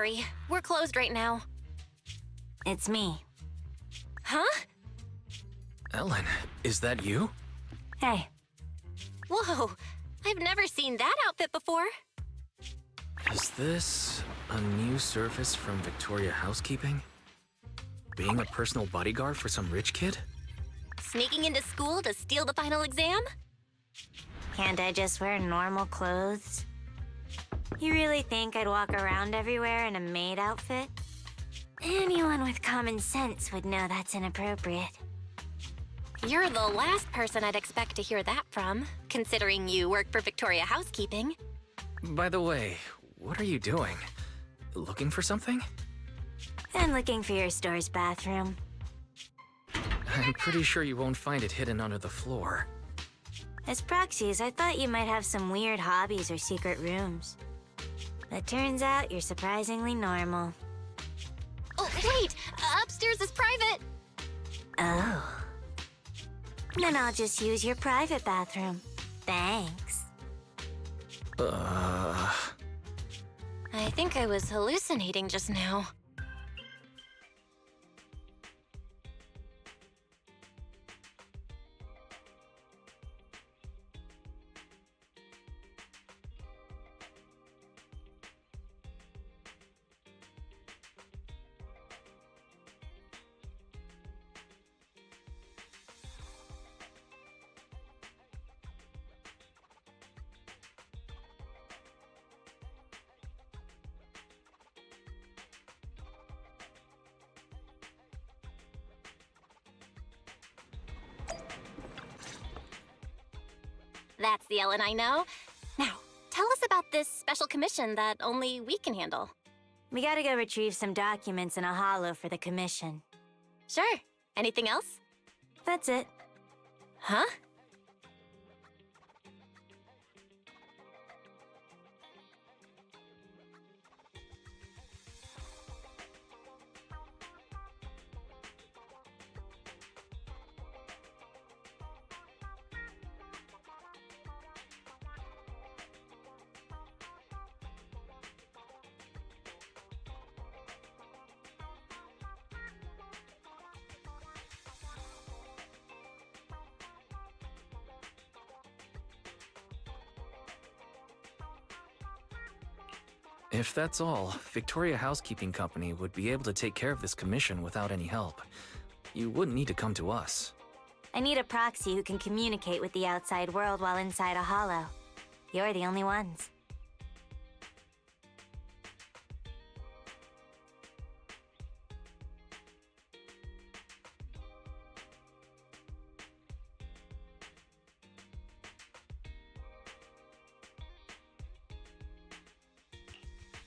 Sorry, we're closed right now. It's me. Huh? Ellen, is that you? Hey, Whoa, I've never seen that outfit before. Is this a new service from Victoria Housekeeping? Being a personal bodyguard for some rich kid? Sneaking into school to steal the final exam? can't I just wear normal clothes? You really think I'd walk around everywhere in a maid outfit? Anyone with common sense would know that's inappropriate. You're the last person I'd expect to hear that from, considering you work for Victoria Housekeeping. By the way, what are you doing? Looking for something? I'm looking for your store's bathroom. I'm pretty sure you won't find it hidden under the floor. As proxies, I thought you might have some weird hobbies or secret rooms. But turns out you're surprisingly normal. Oh, wait! Upstairs is private! Oh. Then I'll just use your private bathroom. Thanks. I think I was hallucinating just now. That's the Ellen I know. Now, tell us about this special commission that only we can handle. We gotta go retrieve some documents in a holo for the commission. Sure. Anything else? That's it. Huh? If that's all, Victoria Housekeeping Company would be able to take care of this commission without any help. You wouldn't need to come to us. I need a proxy who can communicate with the outside world while inside a holo. You're the only ones.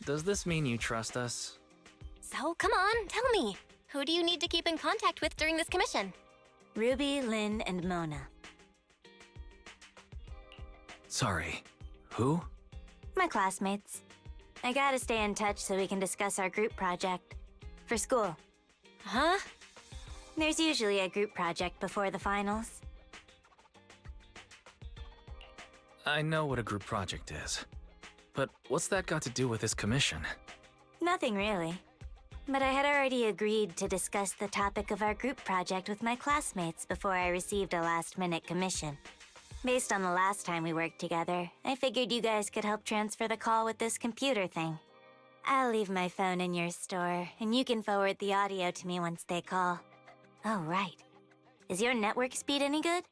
Does this mean you trust us? So, come on, tell me. Who do you need to keep in contact with during this commission? Ruby, Lynn, and Mona. Sorry. Who? My classmates. I gotta stay in touch so we can discuss our group project. For school. Huh? There's usually a group project before the finals. I know what a group project is. But what's that got to do with this commission? Nothing really. But I had already agreed to discuss the topic of our group project with my classmates before I received a last-minute commission. Based on the last time we worked together, I figured you guys could help transfer the call with this computer thing. I'll leave my phone in your store, and you can forward the audio to me once they call. Oh, right. Is your network speed any good?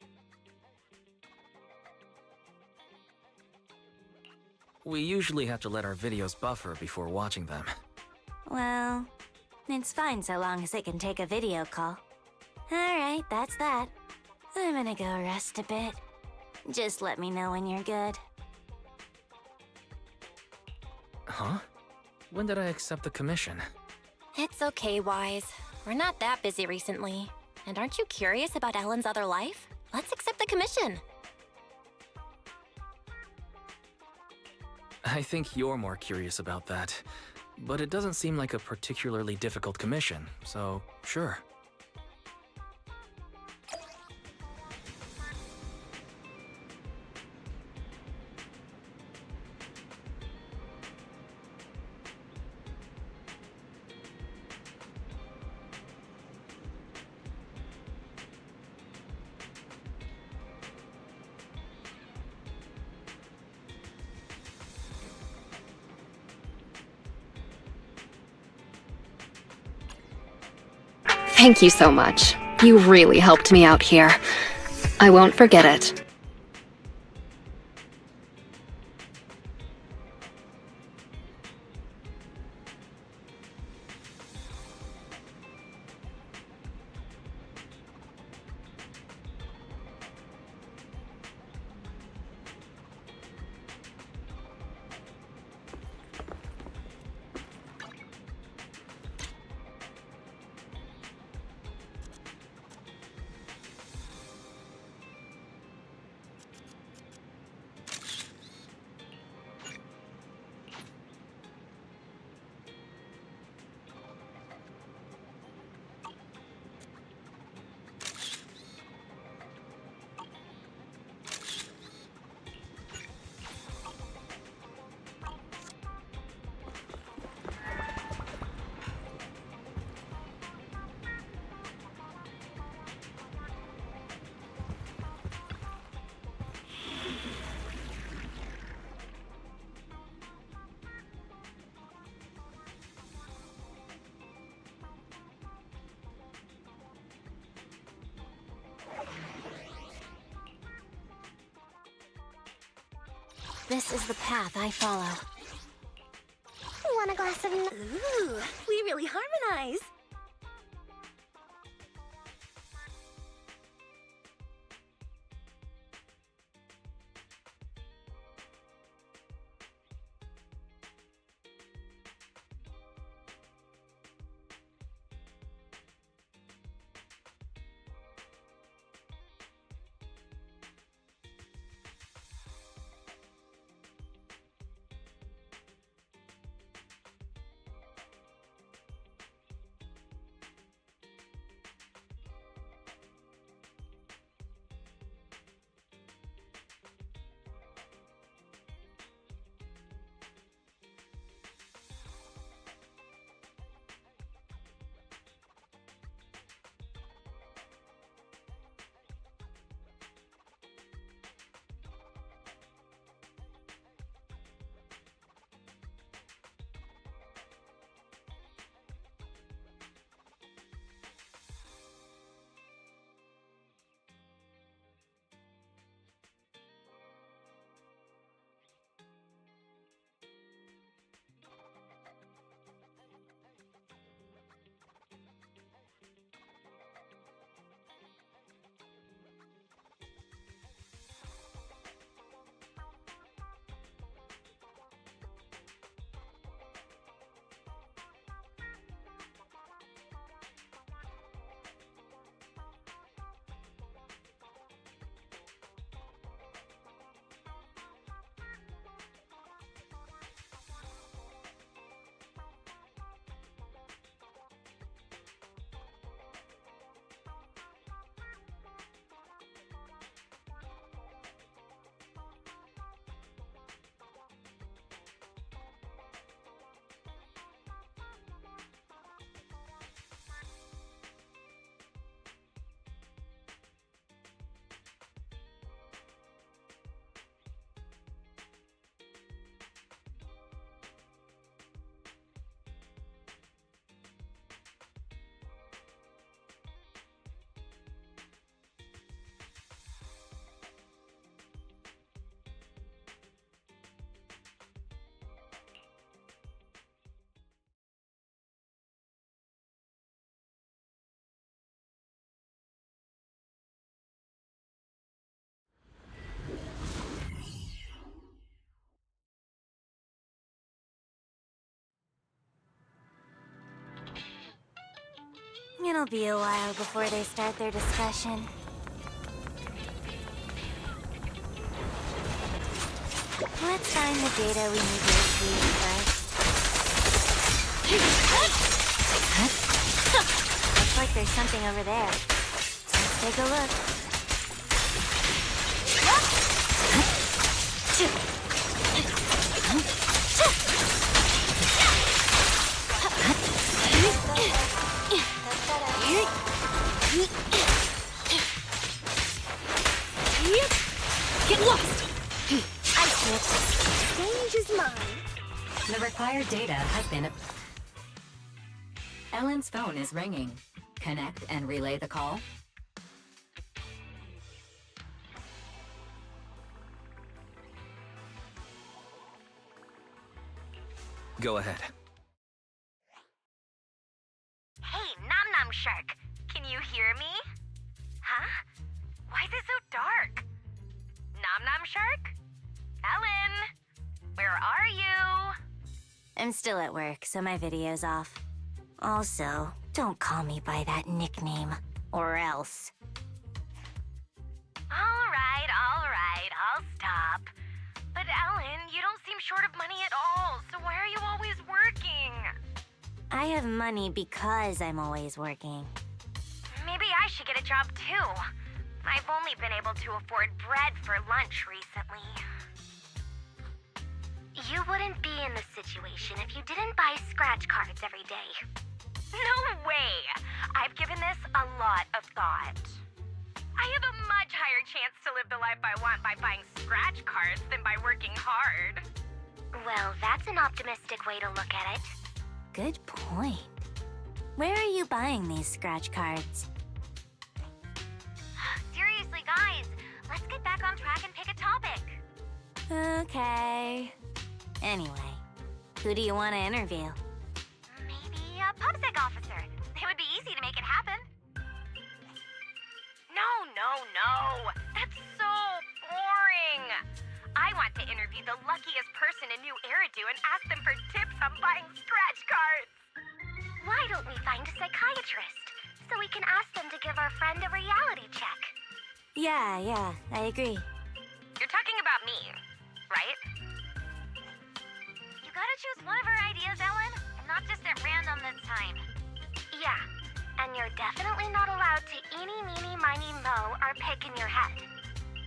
We usually have to let our videos buffer before watching them. Well, it's fine so long as it can take a video call. Alright, that's that. I'm gonna go rest a bit. Just let me know when you're good. Huh? When did I accept the commission? It's okay, Wise. We're not that busy recently. And aren't you curious about Ellen's other life? Let's accept the commission. I think you're more curious about that. But it doesn't seem like a particularly difficult commission, so sure. Thank you so much. You really helped me out here. I won't forget it. This is the path I follow. Want a glass of... Ooh, we really harmonize. It'll be a while before they start their discussion. Let's find the data we need to retrieve first. Looks like there's something over there. Let's take a look. Get lost! I switched. Stage is mine. The required data has been... Ellen's phone is ringing. Connect and relay the call. Go ahead. Hey, Nom Nom Shark, can you hear me? Huh? Why is it so dark? Nom Nom Shark? Ellen? Where are you? I'm still at work, so my video's off. Also, don't call me by that nickname, or else. Alright, I'll stop. But Ellen, you don't seem short of money at all, so why are you always working? I have money because I'm always working. Maybe I should get a job too. I've only been able to afford bread for lunch recently. You wouldn't be in this situation if you didn't buy scratch cards every day. No way! I've given this a lot of thought. I have a much higher chance to live the life I want by buying scratch cards than by working hard. Well, that's an optimistic way to look at it. Good point. Where are you buying these scratch cards? Seriously, guys, let's get back on track and pick a topic. Okay. Anyway, who do you want to interview? Maybe a PubSec officer. It would be easy to make it happen. No. That's so boring. I want to interview the luckiest person in New Eridu and ask them for tips on buying scratch cards. Why don't we find a psychiatrist so we can ask them to give our friend a reality check? Yeah, I agree. You're talking about me, right? You gotta choose one of our ideas, Ellen, and not just at random this time. Yeah, and you're definitely not allowed to eeny, meeny, miny, mo or pick in your head.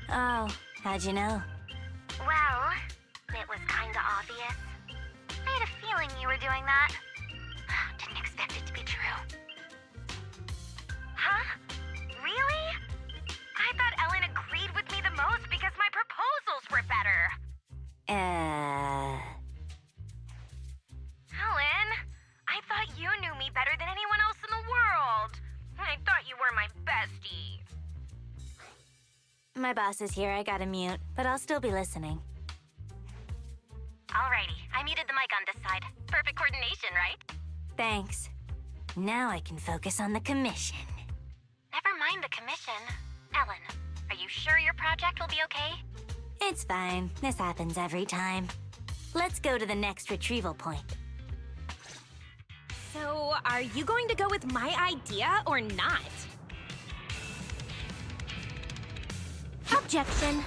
Oh, how'd you know? Well, it was kinda obvious. I had a feeling you were doing that. Didn't expect it to be true. Huh? Really? I thought Ellen agreed with me the most because my proposals were better. Ellen, I thought you knew me better than anyone else in the world. I thought you were my bestie. My boss is here, I gotta mute, but I'll still be listening. Alrighty, I muted the mic on this side. Perfect coordination, right? Thanks. Now I can focus on the commission. Never mind the commission. Ellen, are you sure your project will be okay? It's fine. This happens every time. Let's go to the next retrieval point. So, are you going to go with my idea or not? Objection.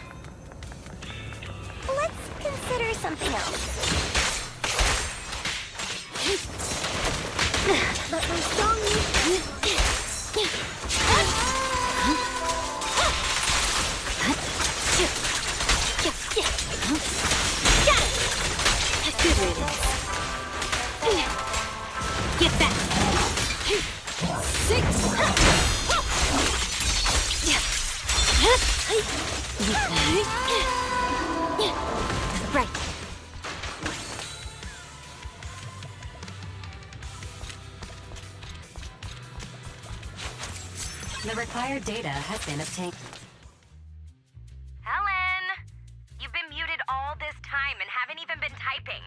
Let's consider something else. But my strong Good riddance. Get back. 6. Right. The required data has been obtained. Ellen, you've been muted all this time and haven't even been typing.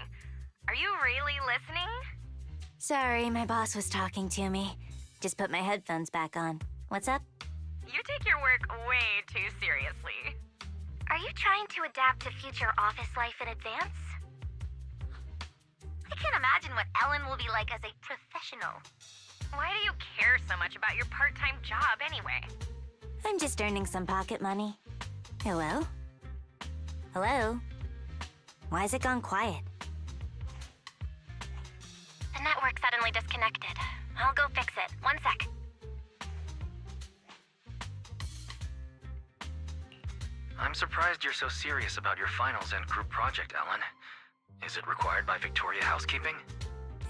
Are you really listening? Sorry, my boss was talking to me. Just put my headphones back on. What's up? You take your work way too seriously. Are you trying to adapt to future office life in advance? I can't imagine what Ellen will be like as a professional. Why do you care so much about your part-time job anyway? I'm just earning some pocket money. Hello? Hello? Why has it gone quiet? The network suddenly disconnected. I'll go fix it. One sec. I'm surprised you're so serious about your finals and group project, Ellen. Is it required by Victoria Housekeeping?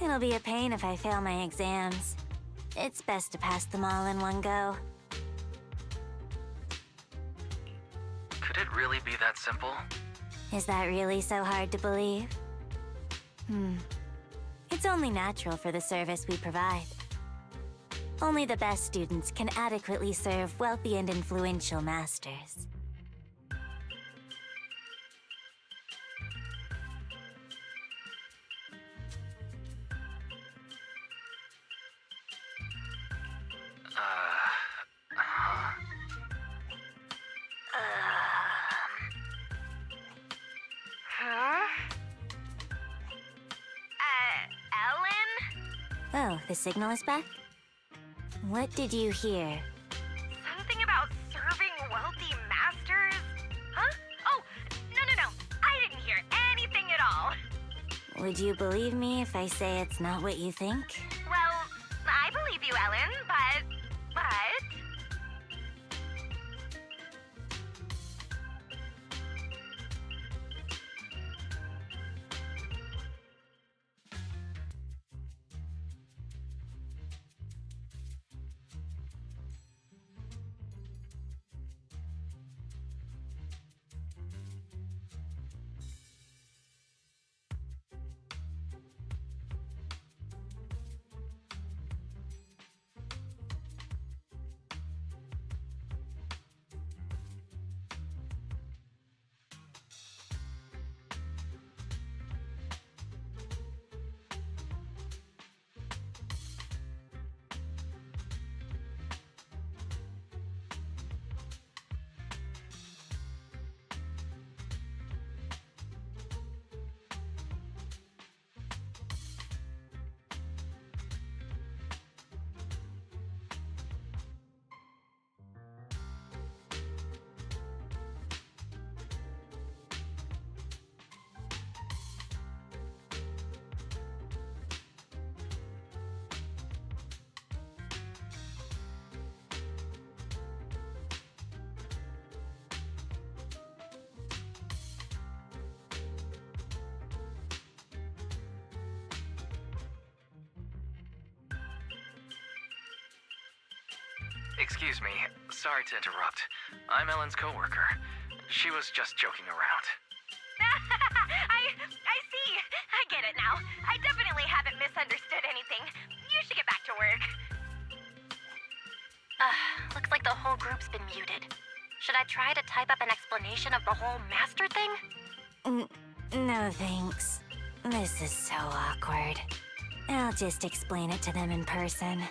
It'll be a pain if I fail my exams. It's best to pass them all in one go. Could it really be that simple? Is that really so hard to believe? It's only natural for the service we provide. Only the best students can adequately serve wealthy and influential masters. Huh? Huh? Ellen? Oh, the signal is back? What did you hear? Something about serving wealthy masters? Huh? Oh, no. I didn't hear anything at all. Would you believe me if I say it's not what you think? Well, I believe you, Ellen, but... Excuse me. Sorry to interrupt. I'm Ellen's coworker. She was just joking around. I see. I get it now. I definitely haven't misunderstood anything. You should get back to work. Looks like the whole group's been muted. Should I try to type up an explanation of the whole master thing? No thanks. This is so awkward. I'll just explain it to them in person.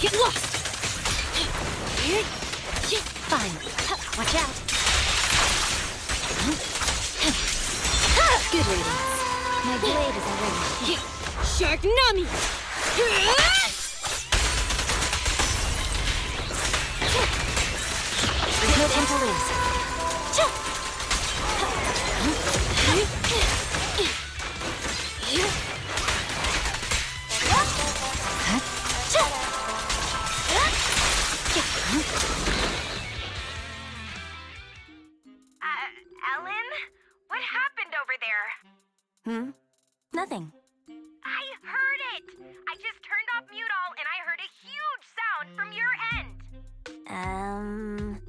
Get lost! Fine. Watch out. Good riddance. My blade is already... Shark Nami! There's no time to lose. Ellen? What happened over there? Nothing. I heard it! I just turned off mute all and I heard a huge sound from your end. Ellen?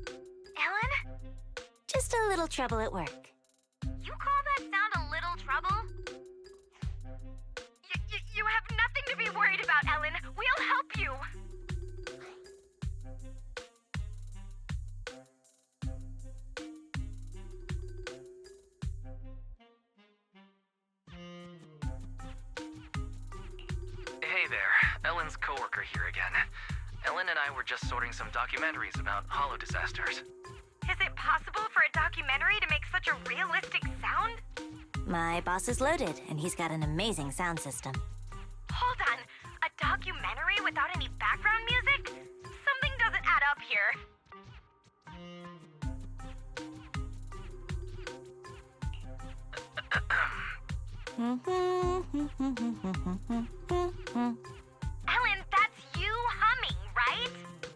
Just a little trouble at work. You call that sound a little trouble? You have nothing to be worried about, Ellen. We'll help you. Hey there. Ellen's coworker here again. Ellen and I were just sorting some documentaries about hollow disasters. Is it possible for a documentary to make such a realistic sound? My boss is loaded, and he's got an amazing sound system. Hold on. A documentary without any background music? Something doesn't add up here. Ellen, that's you humming, right?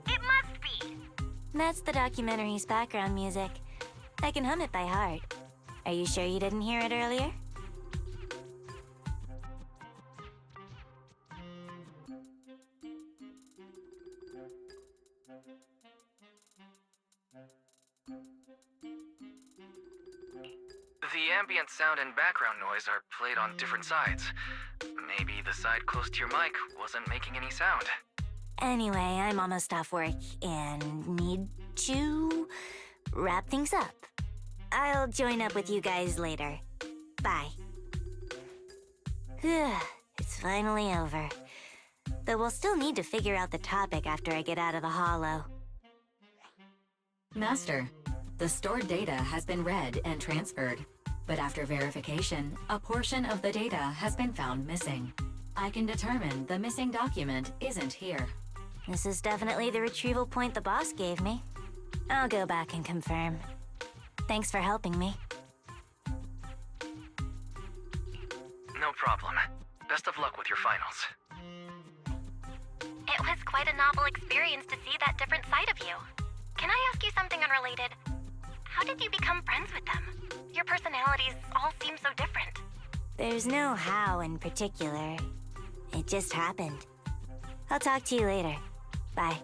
It must be. That's the documentary's background music. I can hum it by heart. Are you sure you didn't hear it earlier? The ambient sound and background noise are played on different sides. Maybe the side close to your mic wasn't making any sound. Anyway, I'm almost off work and need to wrap things up. I'll join up with you guys later. Bye. It's finally over. Though we'll still need to figure out the topic after I get out of the holo. Master, the stored data has been read and transferred. But after verification, a portion of the data has been found missing. I can determine the missing document isn't here. This is definitely the retrieval point the boss gave me. I'll go back and confirm. Thanks for helping me. No problem. Best of luck with your finals. It was quite a novel experience to see that different side of you. Can I ask you something unrelated? How did you become friends with them? Your personalities all seem so different. There's no how in particular. It just happened. I'll talk to you later. Bye.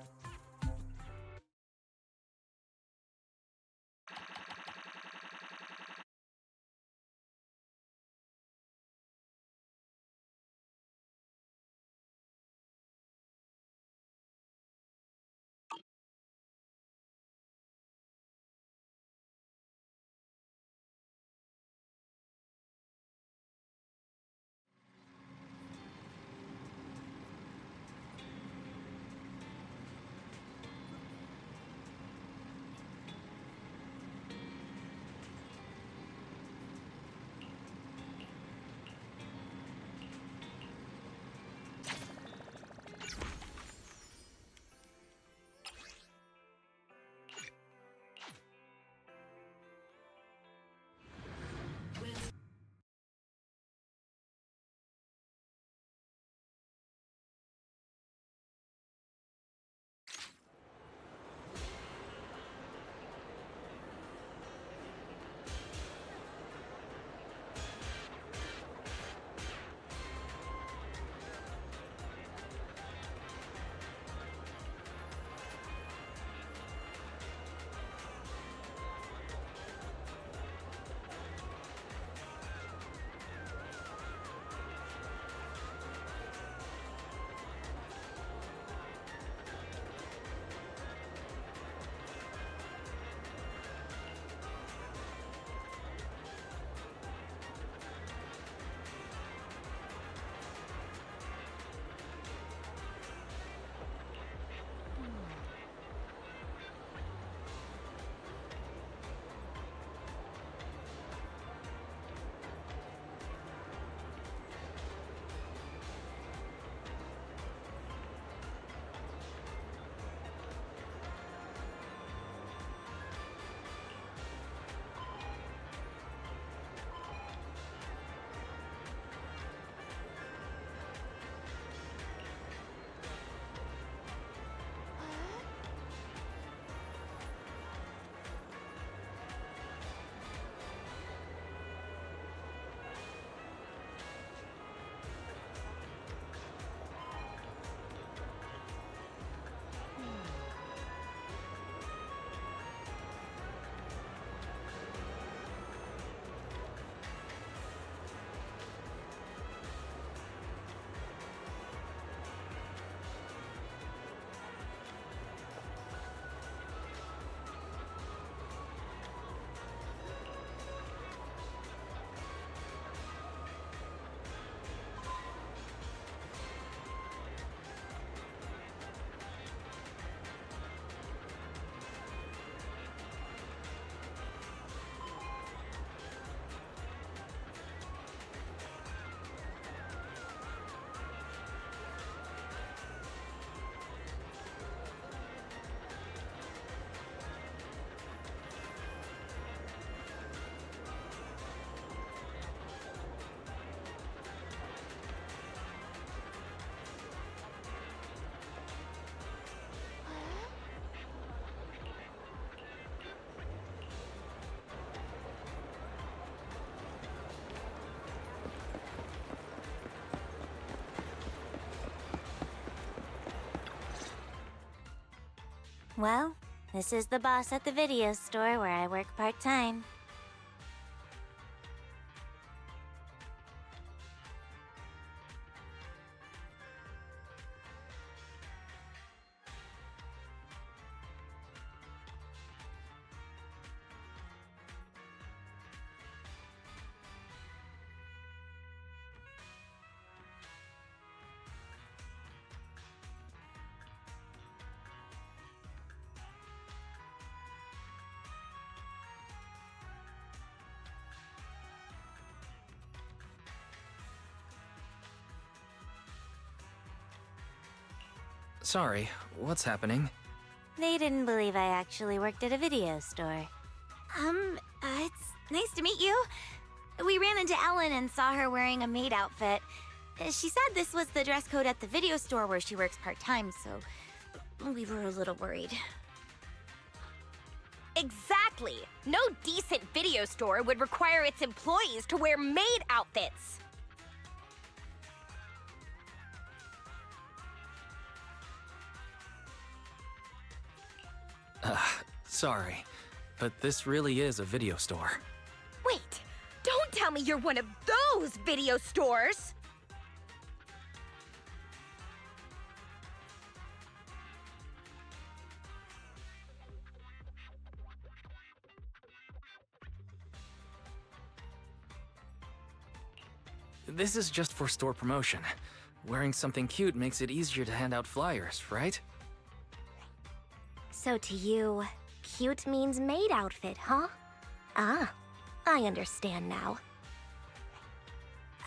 Well, this is the boss at the video store where I work part-time. Sorry, what's happening? They didn't believe I actually worked at a video store. It's nice to meet you. We ran into Ellen and saw her wearing a maid outfit. She said this was the dress code at the video store where she works part-time, so we were a little worried. Exactly! No decent video store would require its employees to wear maid outfits. Sorry, but this really is a video store. Wait, don't tell me you're one of those video stores! This is just for store promotion. Wearing something cute makes it easier to hand out flyers, right? So to you, cute means maid outfit, huh? Ah, I understand now.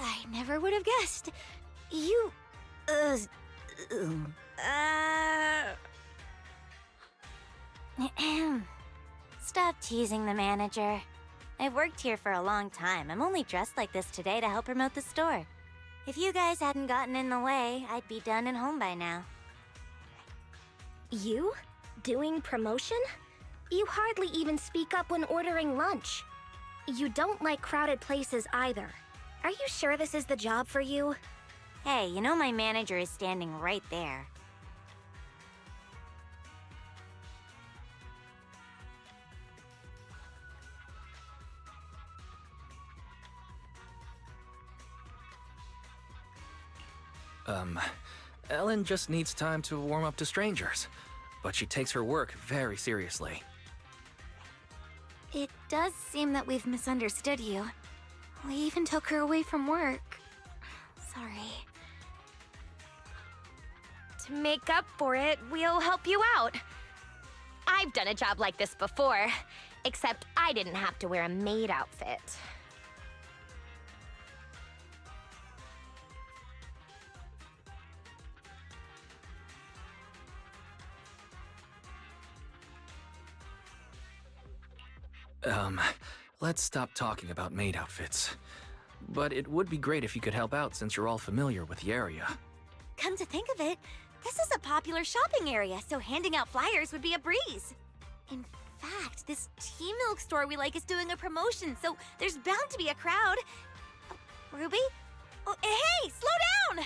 I never would have guessed. You... Stop teasing the manager. I've worked here for a long time. I'm only dressed like this today to help promote the store. If you guys hadn't gotten in the way, I'd be done and home by now. You? Doing promotion? You hardly even speak up when ordering lunch. You don't like crowded places either. Are you sure this is the job for you? Hey, you know my manager is standing right there. Ellen just needs time to warm up to strangers, but she takes her work very seriously. It does seem that we've misunderstood you. We even took her away from work. Sorry. To make up for it, we'll help you out. I've done a job like this before, except I didn't have to wear a maid outfit. Let's stop talking about maid outfits. But it would be great if you could help out since you're all familiar with the area. Come to think of it, this is a popular shopping area, so handing out flyers would be a breeze. In fact, this tea milk store we like is doing a promotion, so there's bound to be a crowd. Oh, Ruby? Oh, hey, slow down!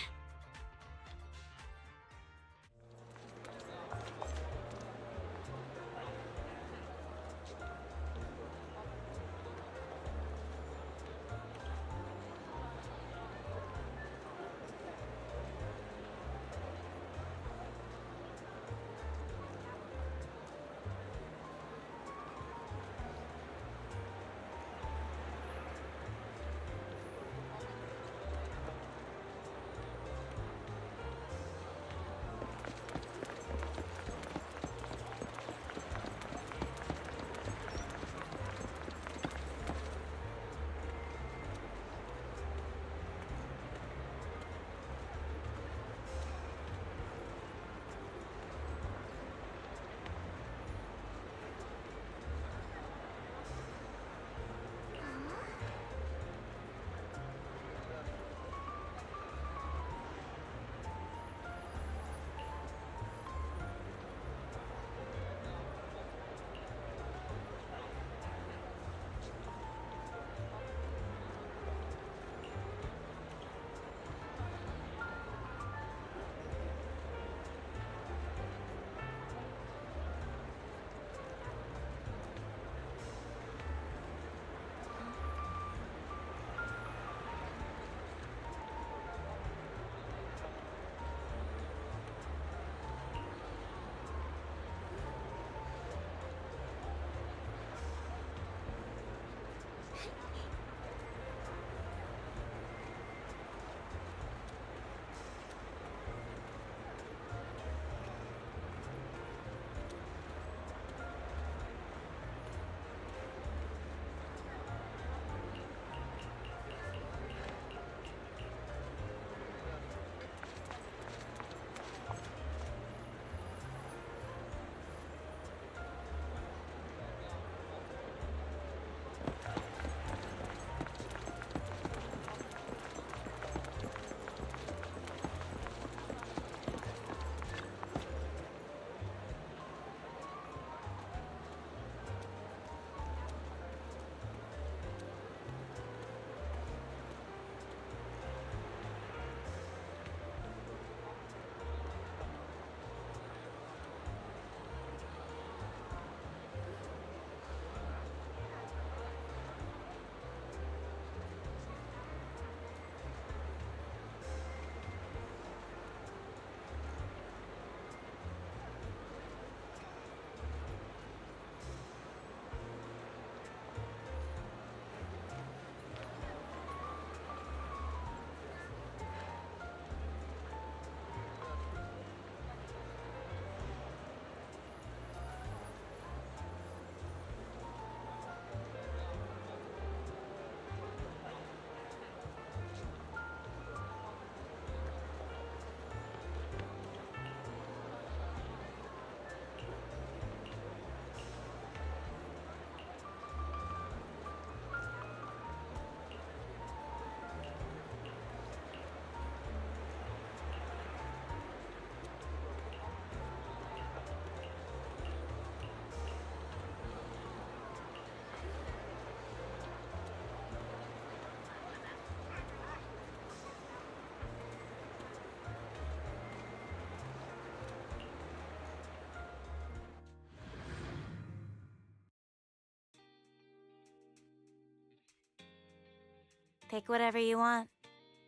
Pick whatever you want.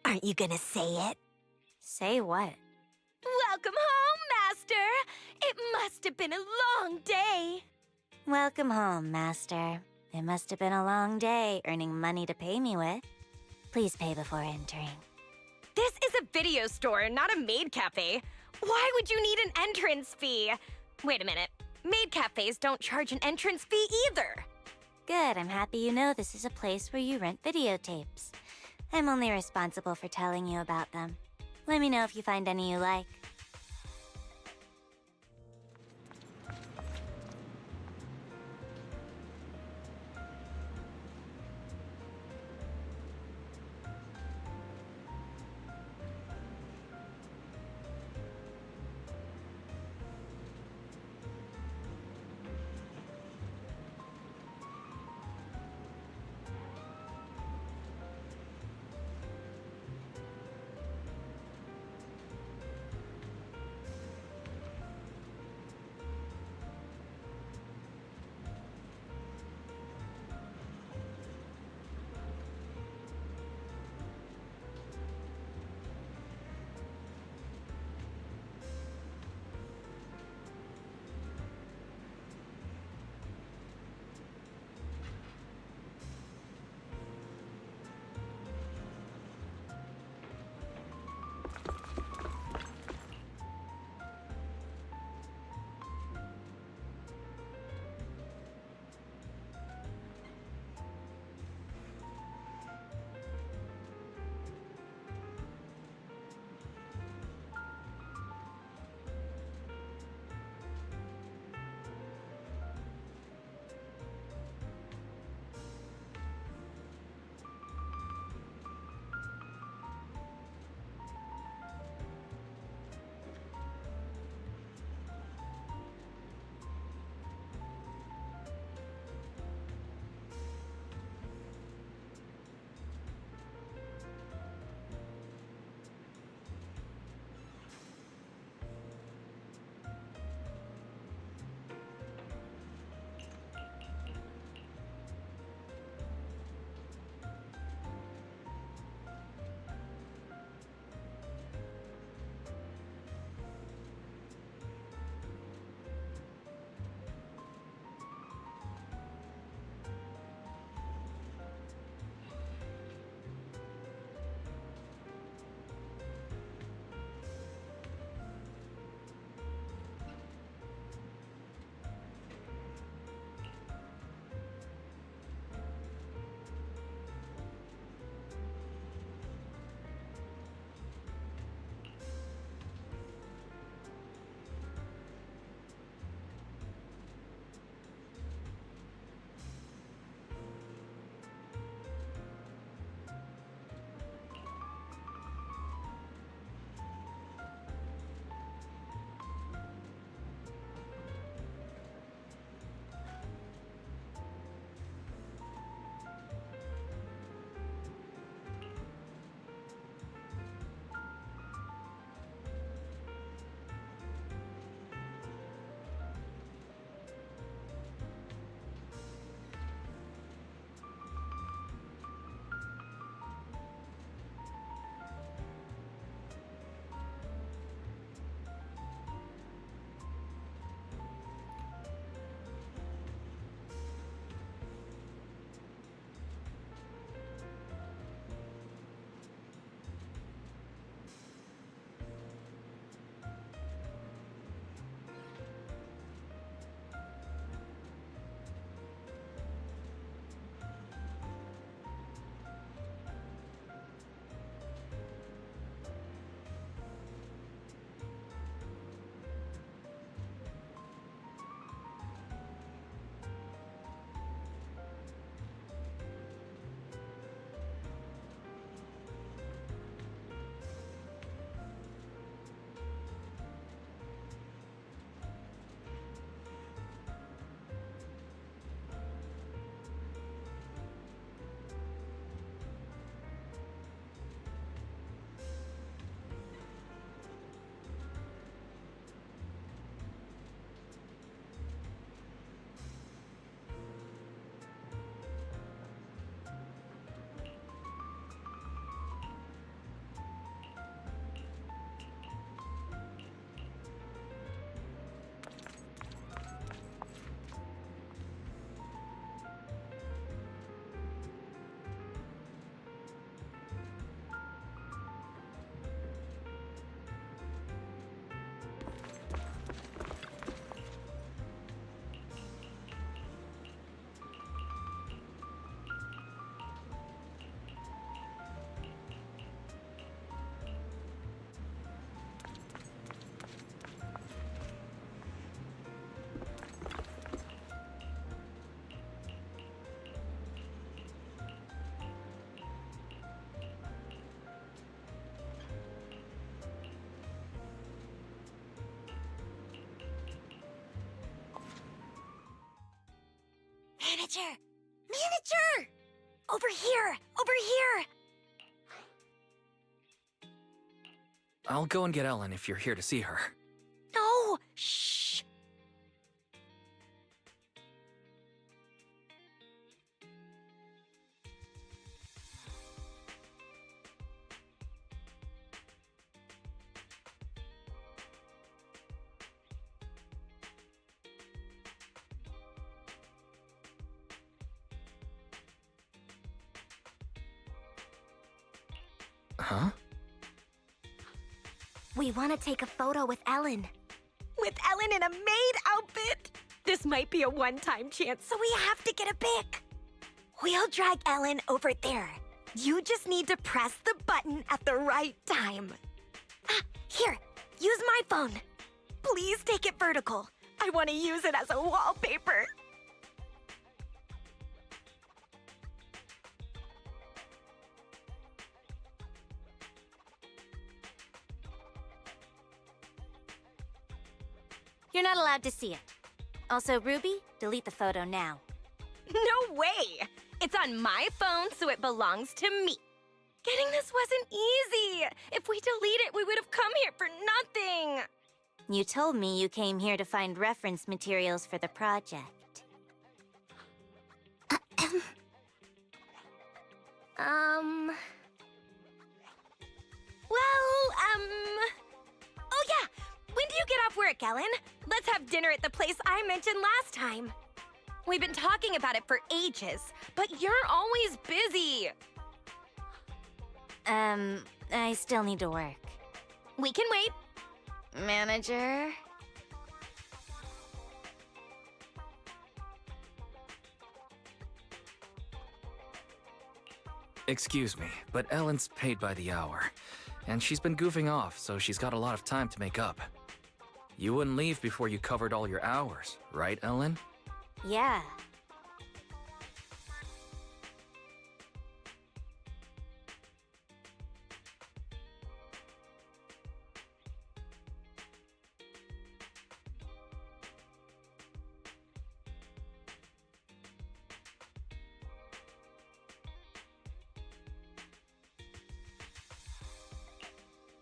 Aren't you gonna say it? Say what? Welcome home, Master! It must have been a long day. Welcome home, Master. It must have been a long day earning money to pay me with. Please pay before entering. This is a video store, not a maid cafe. Why would you need an entrance fee? Wait a minute. Maid cafes don't charge an entrance fee either. Good, I'm happy you know this is a place where you rent videotapes. I'm only responsible for telling you about them. Let me know if you find any you like. Manager! Manager! Over here! Over here! I'll go and get Ellen if you're here to see her. No! Shh! Huh? We want to take a photo with Ellen. With Ellen in a maid outfit? This might be a one-time chance, so we have to get a pic. We'll drag Ellen over there. You just need to press the button at the right time. Ah, here, use my phone. Please take it vertical. I want to use it as a wallpaper. You're not allowed to see it. Also, Ruby, delete the photo now. No way! It's on my phone, so it belongs to me. Getting this wasn't easy. If we delete it, we would have come here for nothing. You told me you came here to find reference materials for the project. Oh yeah! When do you get off work, Ellen? Let's have dinner at the place I mentioned last time. We've been talking about it for ages, but you're always busy. I still need to work. We can wait. Manager? Excuse me, but Ellen's paid by the hour. And she's been goofing off, so she's got a lot of time to make up. You wouldn't leave before you covered all your hours, right, Ellen? Yeah.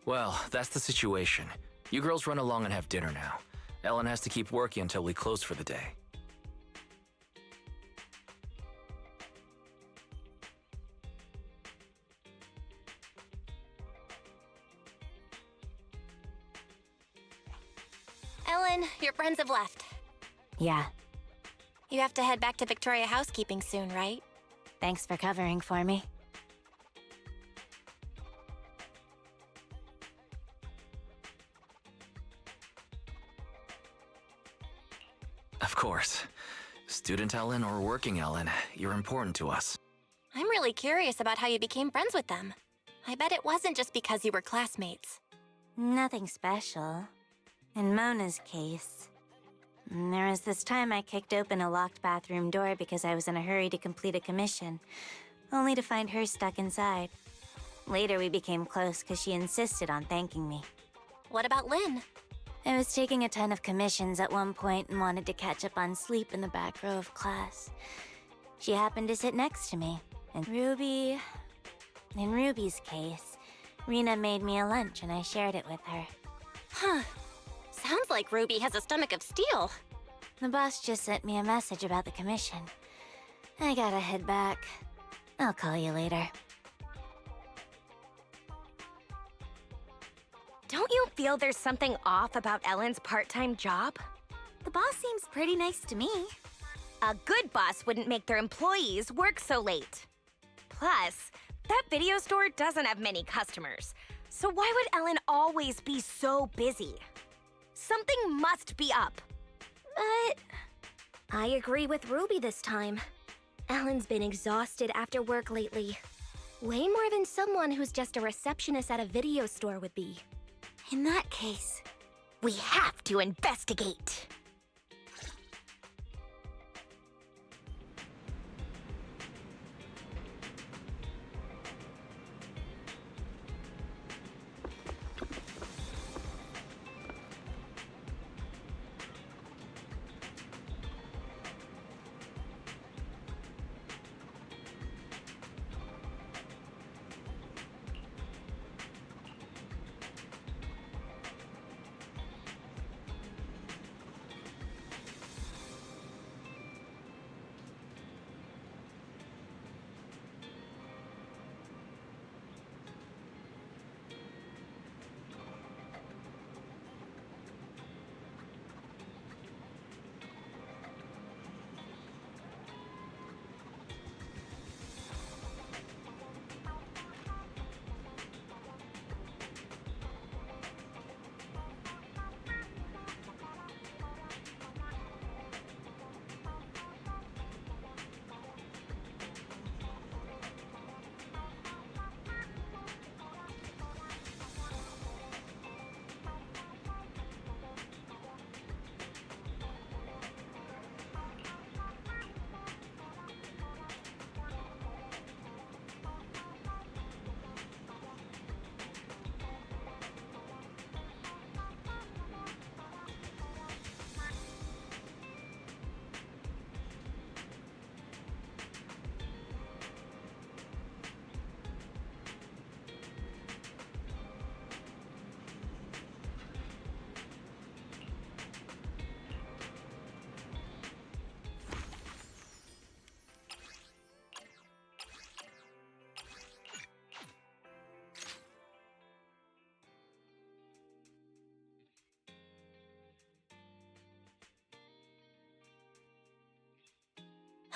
Well, that's the situation. You girls run along and have dinner now. Ellen has to keep working until we close for the day. Ellen, your friends have left. Yeah. You have to head back to Victoria Housekeeping soon, right? Thanks for covering for me. Of course. Student Ellen or working Ellen, you're important to us. I'm really curious about how you became friends with them. I bet it wasn't just because you were classmates. Nothing special. In Mona's case, there was this time I kicked open a locked bathroom door because I was in a hurry to complete a commission, only to find her stuck inside. Later we became close because she insisted on thanking me. What about Lynn? I was taking a ton of commissions at one point and wanted to catch up on sleep in the back row of class. She happened to sit next to me, and in Ruby's case, Rena made me a lunch and I shared it with her. Huh. Sounds like Ruby has a stomach of steel. The boss just sent me a message about the commission. I gotta head back. I'll call you later. Don't you feel there's something off about Ellen's part-time job? The boss seems pretty nice to me. A good boss wouldn't make their employees work so late. Plus, that video store doesn't have many customers. So why would Ellen always be so busy? Something must be up. But I agree with Ruby this time. Ellen's been exhausted after work lately. Way more than someone who's just a receptionist at a video store would be. In that case, We have to investigate.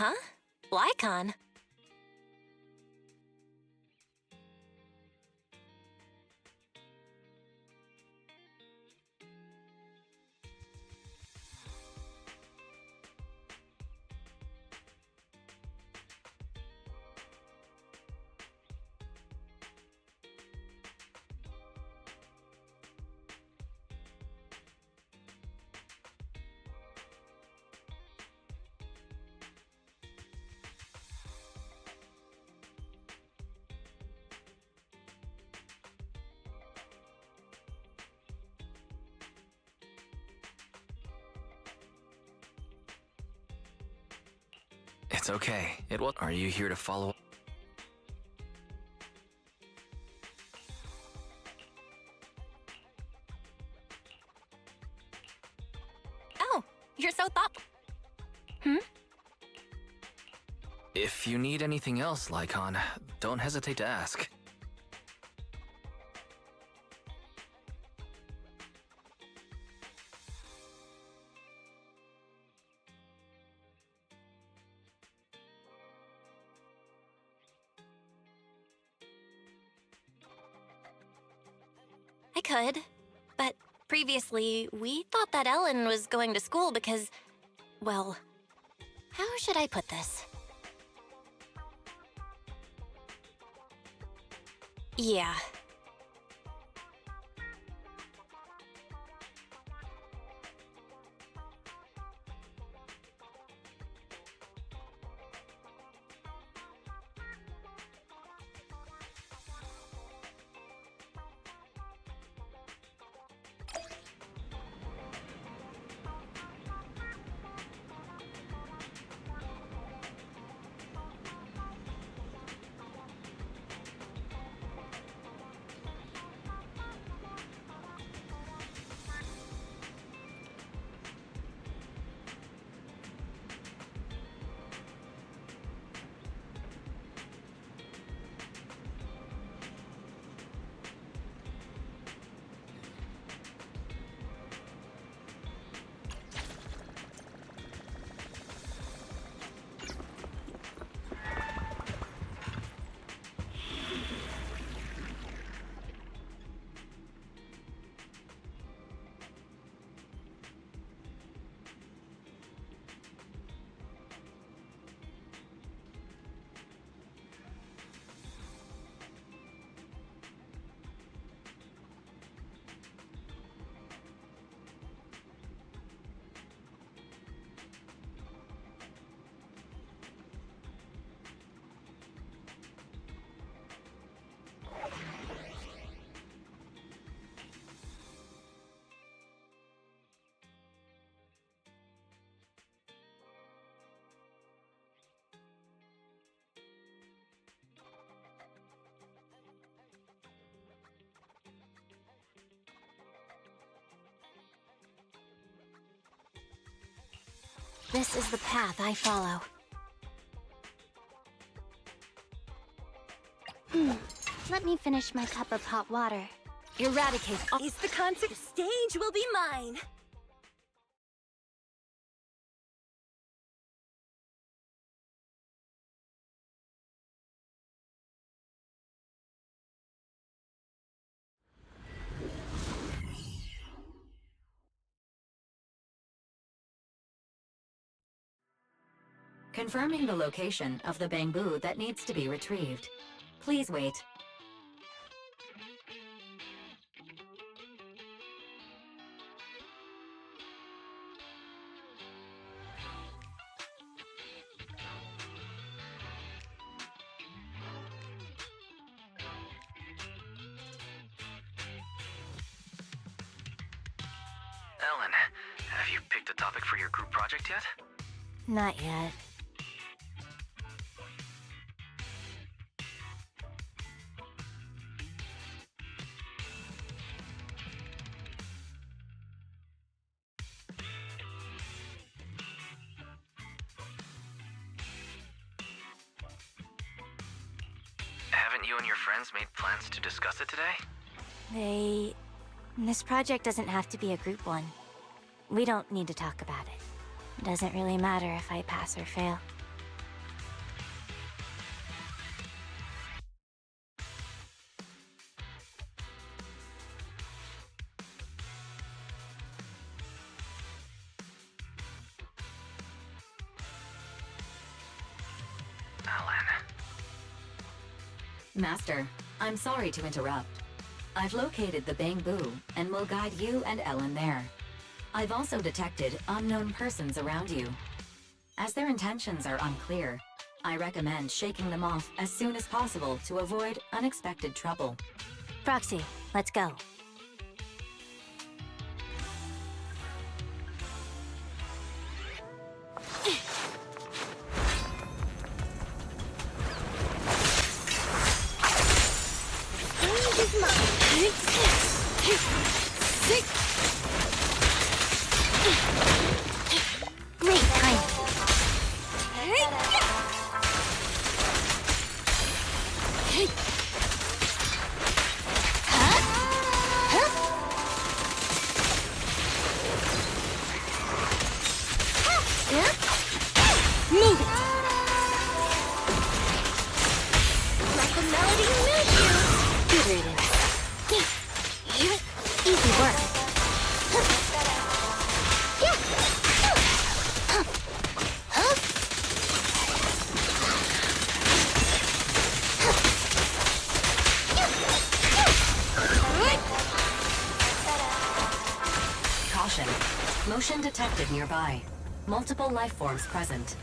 Huh? Lycon? It's okay. It will. Are you here to follow? Oh, you're so thoughtful. If you need anything else, Lycon, don't hesitate to ask. I could, but previously, we thought that Ellen was going to school because, well, how should I put this? Yeah. This is the path I follow. Let me finish my cup of hot water. Eradicate all. Is the concert? The stage will be mine. Confirming the location of the bamboo that needs to be retrieved. Please wait. Ellen, have you picked a topic for your group project yet? Not yet. Haven't you and your friends made plans to discuss it today? This project doesn't have to be a group one. We don't need to talk about it. Doesn't really matter if I pass or fail. Master, I'm sorry to interrupt. I've located the bamboo and will guide you and Ellen there. I've also detected unknown persons around you. As their intentions are unclear, I recommend shaking them off as soon as possible to avoid unexpected trouble. Proxy, let's go. Great timing. Move it! Let the melody move you! Good riddance. Easy work. Caution. Motion detected nearby. Multiple life forms present.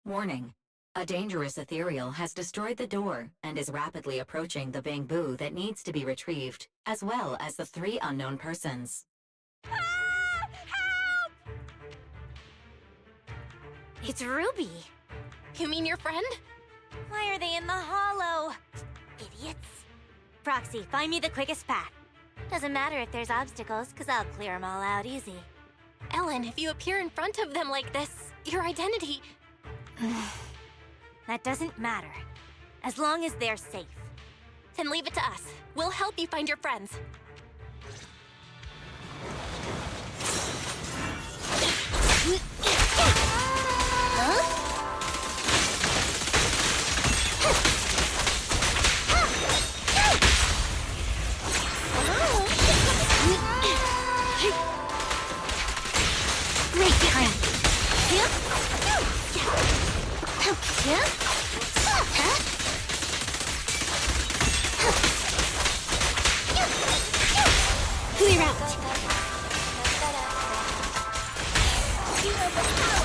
Warning. A dangerous ethereal has destroyed the door and is rapidly approaching the bamboo that needs to be retrieved, as well as the 3 unknown persons. It's Ruby. You mean your friend? Why are they in the hollow? Idiots. Proxy, find me the quickest path. Doesn't matter if there's obstacles, because I'll clear them all out easy. Ellen, if you appear in front of them like this, your identity... That doesn't matter, as long as they're safe. Then leave it to us. We'll help you find your friends. Great time. Clear out. You have the power of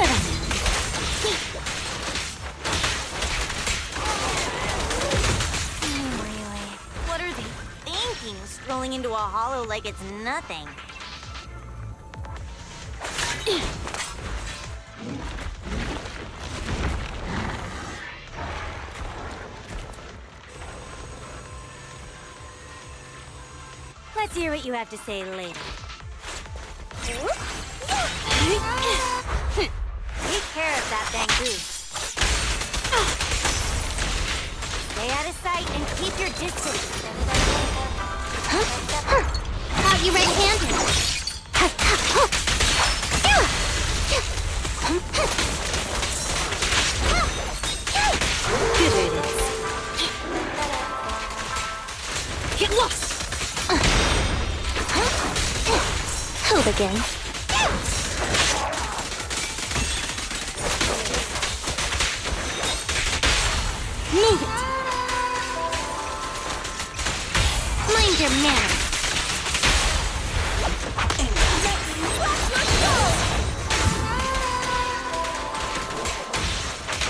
art. Really? What are they thinking, strolling into a hollow like it's nothing? Let's hear what you have to say later. Take care of that bamboo. Stay out of sight and keep your distance. Out you red-handed. Good riddance. Get lost. Who'll begin? Move it! Mind your manners!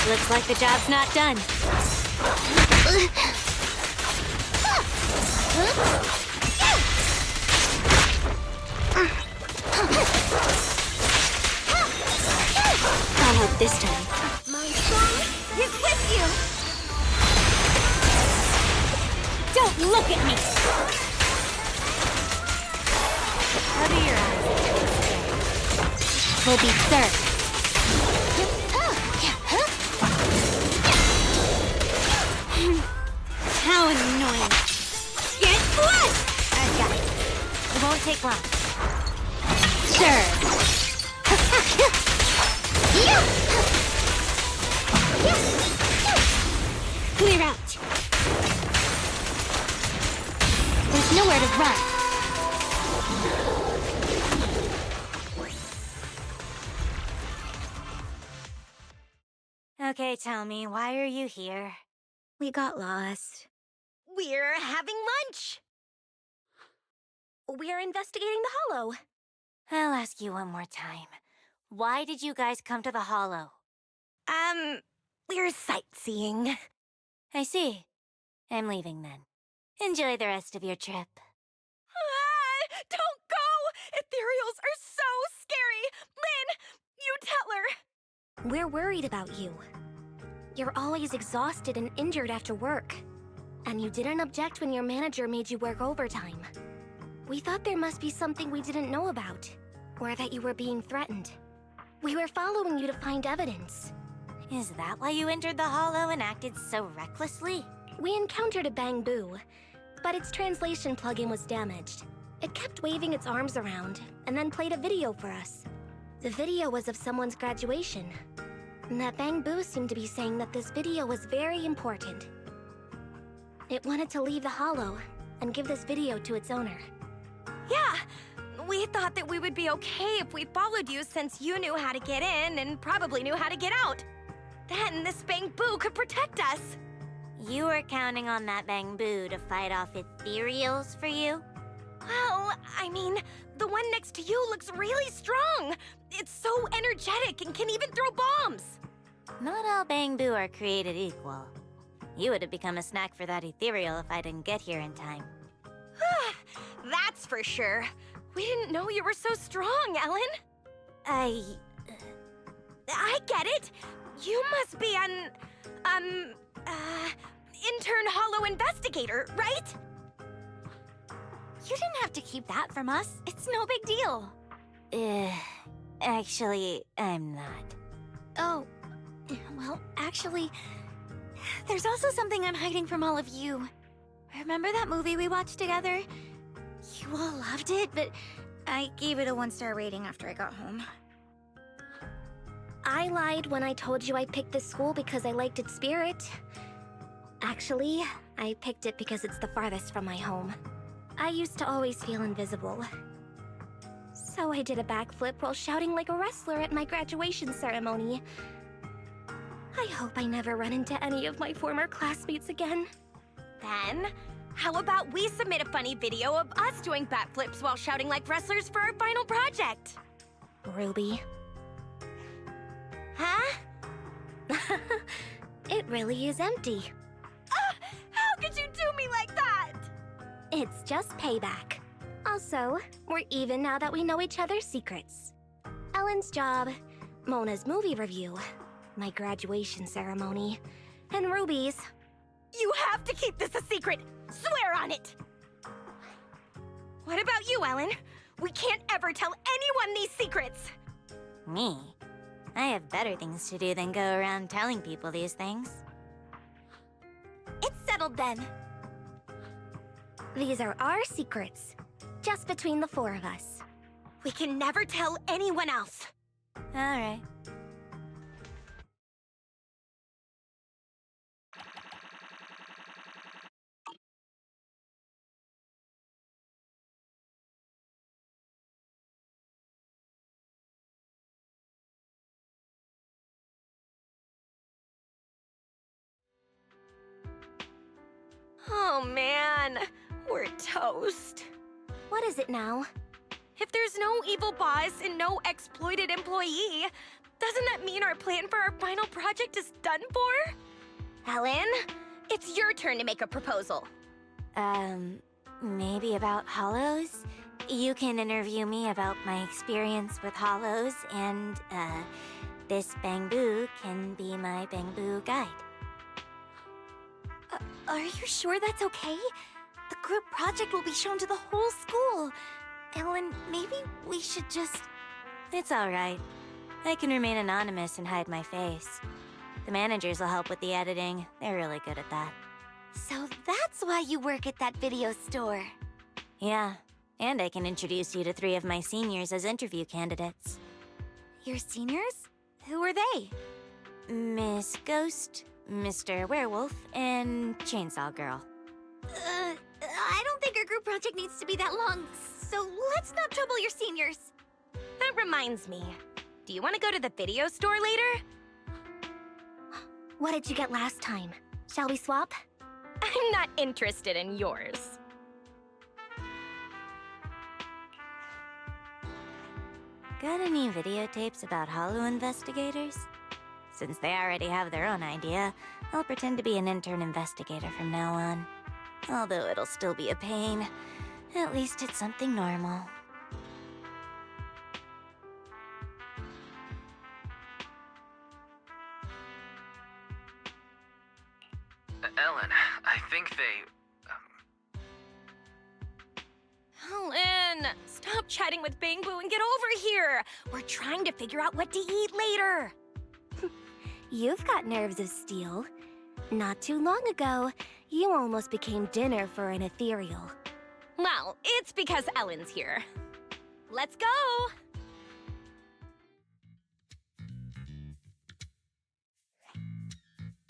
Looks like the job's not done. I'll help this time. My song is with you! Don't look at me! Cover your eyes. We'll be served. How annoying. Get flushed! I've got it. It won't take long. Serve. Clear out. There's nowhere to run. Okay, tell me, why are you here? We got lost. We're having lunch! We're investigating the Hollow. I'll ask you one more time. Why did you guys come to the Hollow? We're sightseeing. I see. I'm leaving then. Enjoy the rest of your trip. Don't go! Ethereals are so scary! Lynn, you tell her! We're worried about you. You're always exhausted and injured after work. And you didn't object when your manager made you work overtime. We thought there must be something we didn't know about, or that you were being threatened. We were following you to find evidence. Is that why you entered the Hollow and acted so recklessly? We encountered a Bang-Boo, but its translation plugin was damaged. It kept waving its arms around, and then played a video for us. The video was of someone's graduation. And that Bang-Boo seemed to be saying that this video was very important. It wanted to leave the Hollow and give this video to its owner. Yeah, we thought that we would be okay if we followed you since you knew how to get in and probably knew how to get out. Then this Bang-Boo could protect us. You were counting on that Bang-Boo to fight off Ethereals for you? Well, I mean, the one next to you looks really strong. It's so energetic and can even throw bombs. Not all Bang-Boo are created equal. You would have become a snack for that Ethereal if I didn't get here in time. That's for sure. We didn't know you were so strong, Ellen. I get it. You must be an, intern Hollow investigator, right? You didn't have to keep that from us. It's no big deal. Actually, I'm not. Oh, well, actually, there's also something I'm hiding from all of you. Remember that movie we watched together? You all loved it, but I gave it a 1-star rating after I got home. I lied when I told you I picked this school because I liked its spirit. Actually, I picked it because it's the farthest from my home. I used to always feel invisible. So I did a backflip while shouting like a wrestler at my graduation ceremony. I hope I never run into any of my former classmates again. Then, how about we submit a funny video of us doing backflips while shouting like wrestlers for our final project? Ruby. Huh? It really is empty. How could you do me like that? It's just payback. Also, we're even now that we know each other's secrets. Ellen's job, Mona's movie review, my graduation ceremony, and Ruby's. You have to keep this a secret! Swear on it! What about you, Ellen? We can't ever tell anyone these secrets! Me? I have better things to do than go around telling people these things. It's settled then. These are our secrets, just between the four of us. We can never tell anyone else. All right. Oh man, we're toast. What is it now? If there's no evil boss and no exploited employee, doesn't that mean our plan for our final project is done for? Ellen, it's your turn to make a proposal. Maybe about hollows? You can interview me about my experience with hollows, and, this Bang-Boo can be my Bang-Boo guide. Are you sure that's okay? The group project will be shown to the whole school. Ellen, maybe we should just... It's all right. I can remain anonymous and hide my face. The managers will help with the editing. They're really good at that. So that's why you work at that video store. Yeah, and I can introduce you to 3 of my seniors as interview candidates. Your seniors? Who are they? Miss Ghost, Mr. Werewolf, and Chainsaw Girl. I don't think our group project needs to be that long, so let's not trouble your seniors. That reminds me. Do you want to go to the video store later? What did you get last time? Shall we swap? I'm not interested in yours. Got any videotapes about Hollow investigators? Since they already have their own idea, I'll pretend to be an intern investigator from now on. Although it'll still be a pain. At least it's something normal. Ellen, I think they... Ellen, stop chatting with Bangbu and get over here. We're trying to figure out what to eat later. You've got nerves of steel. Not too long ago, you almost became dinner for an ethereal. Well, it's because Ellen's here. Let's go!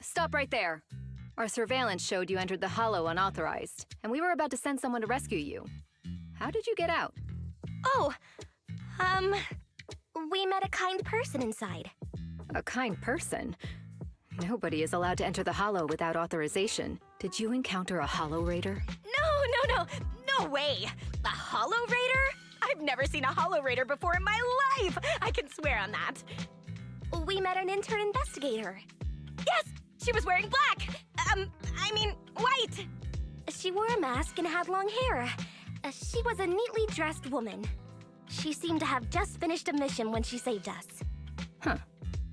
Stop right there. Our surveillance showed you entered the Hollow unauthorized, and we were about to send someone to rescue you. How did you get out? Oh, we met a kind person inside. A kind person? Nobody is allowed to enter the Hollow without authorization. Did you encounter a Hollow Raider? No way! A Hollow Raider? I've never seen a Hollow Raider before in my life! I can swear on that. We met an intern investigator. Yes! She was wearing black! White! She wore a mask and had long hair. She was a neatly dressed woman. She seemed to have just finished a mission when she saved us. Huh.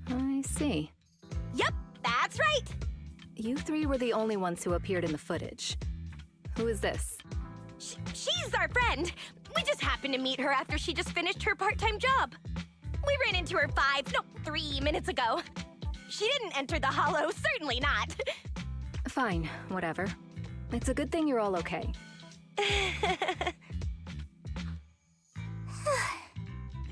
I see. Yep, that's right! You three were the only ones who appeared in the footage. Who is this? She's our friend. We just happened to meet her after she just finished her part-time job. We ran into her 3 minutes ago. She didn't enter the Hollow, certainly not. Fine, whatever. It's a good thing you're all okay.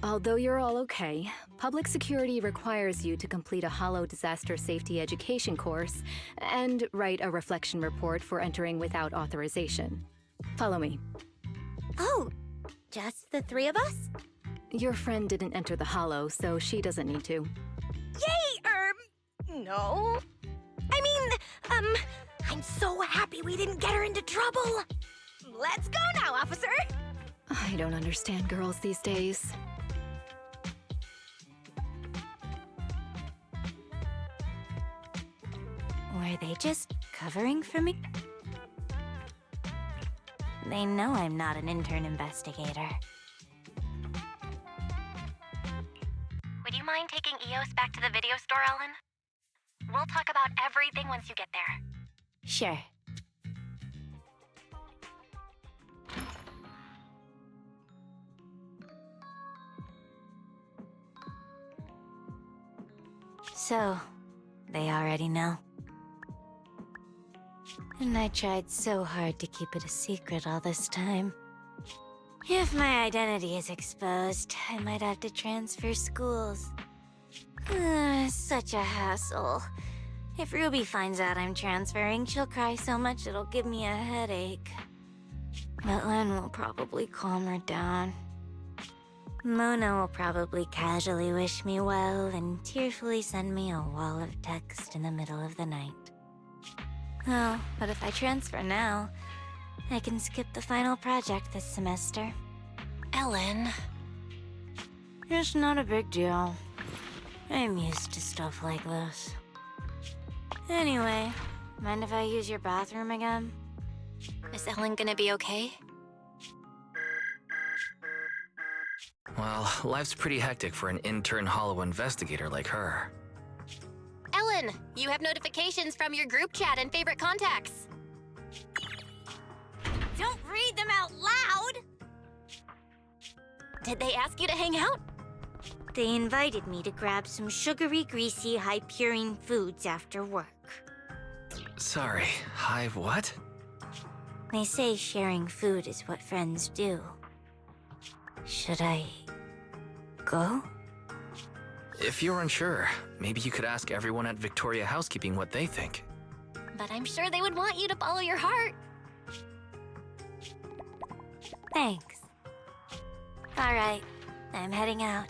Although you're all okay, public security requires you to complete a Hollow disaster safety education course and write a reflection report for entering without authorization. Follow me. Oh, just the three of us? Your friend didn't enter the Hollow, so she doesn't need to. Yay, no. I'm so happy we didn't get her into trouble. Let's go now, officer. I don't understand girls these days. Were they just covering for me? They know I'm not an intern investigator. Would you mind taking Eos back to the video store, Ellen? We'll talk about everything once you get there. Sure. So, they already know. And I tried so hard to keep it a secret all this time. If my identity is exposed, I might have to transfer schools. Such a hassle. If Ruby finds out I'm transferring, she'll cry so much it'll give me a headache. But Len will probably calm her down. Mona will probably casually wish me well and tearfully send me a wall of text in the middle of the night. Oh, but if I transfer now, I can skip the final project this semester. Ellen. It's not a big deal. I'm used to stuff like this. Anyway, mind if I use your bathroom again? Is Ellen gonna be okay? Well, life's pretty hectic for an intern Hollow investigator like her. Ellen, you have notifications from your group chat and favorite contacts. Don't read them out loud! Did they ask you to hang out? They invited me to grab some sugary, greasy, high-purine foods after work. Sorry, hi what? They say sharing food is what friends do. Should I go? If you're unsure, maybe you could ask everyone at Victoria Housekeeping what they think. But I'm sure they would want you to follow your heart. Thanks. All right, I'm heading out.